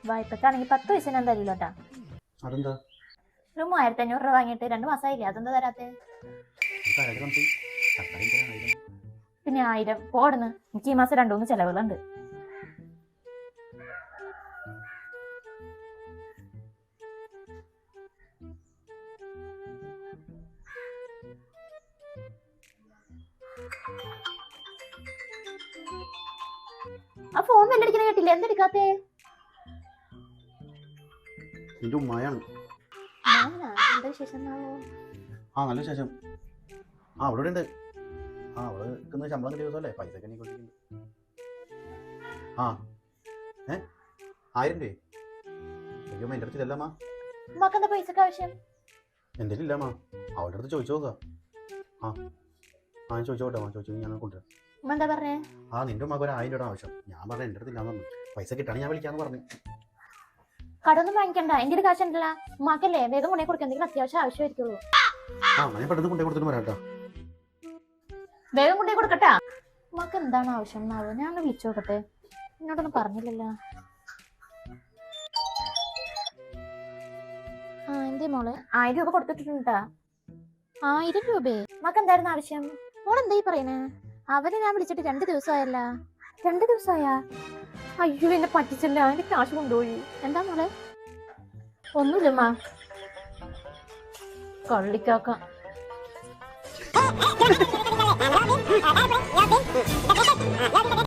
വായ്പക്കാണെങ്കിൽ 10 പൈസ ഞാൻ തരില്ലോട്ടാ. അതെന്താ? ഒരു 3500 രൂപ വാങ്ങിയിട്ട് 2 മാസമായില്ലേ, അതെന്താ തരാത്തെ? പിന്നെ 1000 പോടുന്ന്. എനിക്ക് ഈ മാസം 2-3 ചെലവുകളുണ്ട്. ആ ഫോൺ ബെല്ലടിക്കണ കേട്ടില്ല, എന്തെടുക്കാത്തേ? നിന്റെ ഉമ്മയാണ്. എന്താ വിശേഷം? ആ നല്ല വിശേഷം. ആ അവിടെ ഉണ്ട്. ആ അവള് നിൽക്കുന്ന ശമ്പളം കിട്ടിയ ദിവസമല്ലേ, പൈസ ഒക്കെ നീ കൊണ്ടിരിക്കുന്നു. ആ 1000 രൂപ. അയ്യോ എൻ്റെ അടുത്തില്ലമ്മ. ഉമ്മക്കെന്താ പൈസക്ക് ആവശ്യം? എൻ്റെ ഇല്ലമ്മ, അവളുടെ അടുത്ത് ചോദിച്ചു നോക്കാം. ഞാൻ ചോദിച്ചോട്ടെ, ചോദിച്ചു ഞാൻ കൊണ്ടുവരാം. എന്താ പറഞ്ഞേ? ആ നിന്റെ ഉമ്മക്ക് ഒരു 1000 രൂപ ആവശ്യം. ഞാൻ പറഞ്ഞ എൻ്റെ അടുത്തില്ലാന്ന് പറഞ്ഞു. പൈസ കിട്ടാണെങ്കിൽ ഞാൻ വിളിക്കാന്ന് പറഞ്ഞു. കടൊന്നും വാങ്ങിക്കണ്ട, എൻ്റെ ഒരു കാശുണ്ടല്ല. ഉമ്മാക്കല്ലേ വേഗം കൊണ്ടേ കൊടുക്കുക, എന്തെങ്കിലും അത്യാവശ്യം ആവശ്യമായിരിക്കുള്ളൂ. ഞാൻ പെട്ടെന്ന് കൊണ്ടേ കൊടുത്തിട്ട് വരാട്ടോ. വേഗം കൊണ്ടേ കൊടുക്കട്ടാ. ഉമ്മാക്ക് എന്താണ് ആവശ്യം എന്നാവോ? ഞാൻ വിളിച്ചു നോക്കട്ടെ. എന്നോടൊന്നും പറഞ്ഞില്ലല്ലോ. എന്തേ മോളെ? 1000 രൂപ കൊടുത്തിട്ടുണ്ടാ. 1000 രൂപയെ? ഉമ്മാക്ക് എന്തായിരുന്നു ആവശ്യം? മോളെന്തായി പറയണേ? അവനെ ഞാൻ വിളിച്ചിട്ട് 2 ദിവസമായല്ല. 2 ദിവസമായാ? അയ്യോ എന്നെ പറ്റിച്ചല്ല, എന്റെ കാശ് കൊണ്ടുപോയി. എന്താ മോളെ? ഒന്നുമില്ലമ്മ, കള്ളിക്കാക്ക.